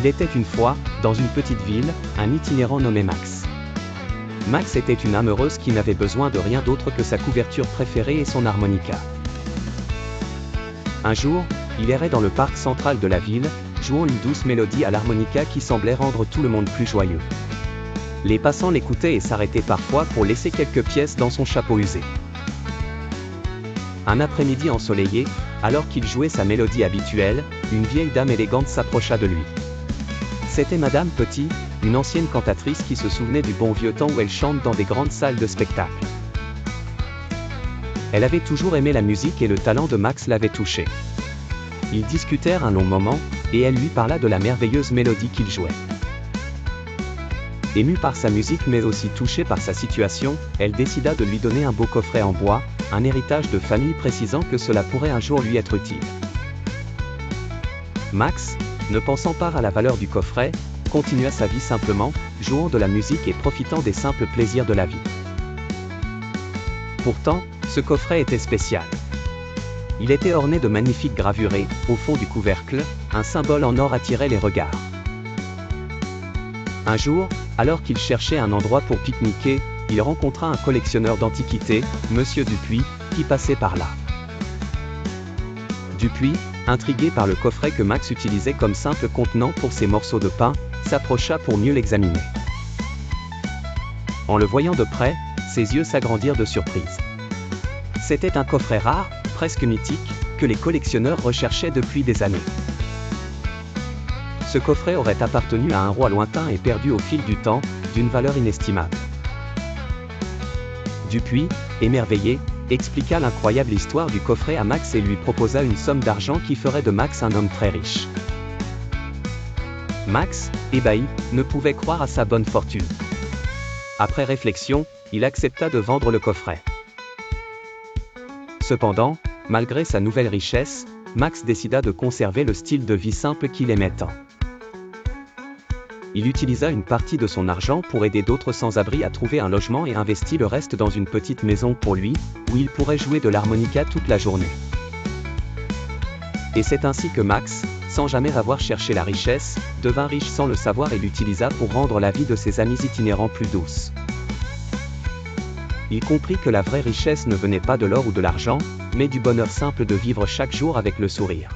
Il était une fois, dans une petite ville, un itinérant nommé Max. Max était une âme heureuse qui n'avait besoin de rien d'autre que sa couverture préférée et son harmonica. Un jour, il errait dans le parc central de la ville, jouant une douce mélodie à l'harmonica qui semblait rendre tout le monde plus joyeux. Les passants l'écoutaient et s'arrêtaient parfois pour laisser quelques pièces dans son chapeau usé. Un après-midi ensoleillé, alors qu'il jouait sa mélodie habituelle, une vieille dame élégante s'approcha de lui. C'était Madame Petit, une ancienne cantatrice qui se souvenait du bon vieux temps où elle chante dans des grandes salles de spectacle. Elle avait toujours aimé la musique et le talent de Max l'avait touchée. Ils discutèrent un long moment, et elle lui parla de la merveilleuse mélodie qu'il jouait. Émue par sa musique mais aussi touchée par sa situation, elle décida de lui donner un beau coffret en bois, un héritage de famille précisant que cela pourrait un jour lui être utile. Max, ne pensant pas à la valeur du coffret, continua sa vie simplement, jouant de la musique et profitant des simples plaisirs de la vie. Pourtant, ce coffret était spécial. Il était orné de magnifiques gravures et, au fond du couvercle, un symbole en or attirait les regards. Un jour, alors qu'il cherchait un endroit pour pique-niquer, il rencontra un collectionneur d'antiquités, Monsieur Dupuis, qui passait par là. Dupuis, intrigué par le coffret que Max utilisait comme simple contenant pour ses morceaux de pain, s'approcha pour mieux l'examiner. En le voyant de près, ses yeux s'agrandirent de surprise. C'était un coffret rare, presque mythique, que les collectionneurs recherchaient depuis des années. Ce coffret aurait appartenu à un roi lointain et perdu au fil du temps, d'une valeur inestimable. Dupuis, émerveillé, expliqua l'incroyable histoire du coffret à Max et lui proposa une somme d'argent qui ferait de Max un homme très riche. Max, ébahi, ne pouvait croire à sa bonne fortune. Après réflexion, il accepta de vendre le coffret. Cependant, malgré sa nouvelle richesse, Max décida de conserver le style de vie simple qu'il aimait tant. Il utilisa une partie de son argent pour aider d'autres sans-abri à trouver un logement et investit le reste dans une petite maison pour lui, où il pourrait jouer de l'harmonica toute la journée. Et c'est ainsi que Max, sans jamais avoir cherché la richesse, devint riche sans le savoir et l'utilisa pour rendre la vie de ses amis itinérants plus douce. Il comprit que la vraie richesse ne venait pas de l'or ou de l'argent, mais du bonheur simple de vivre chaque jour avec le sourire.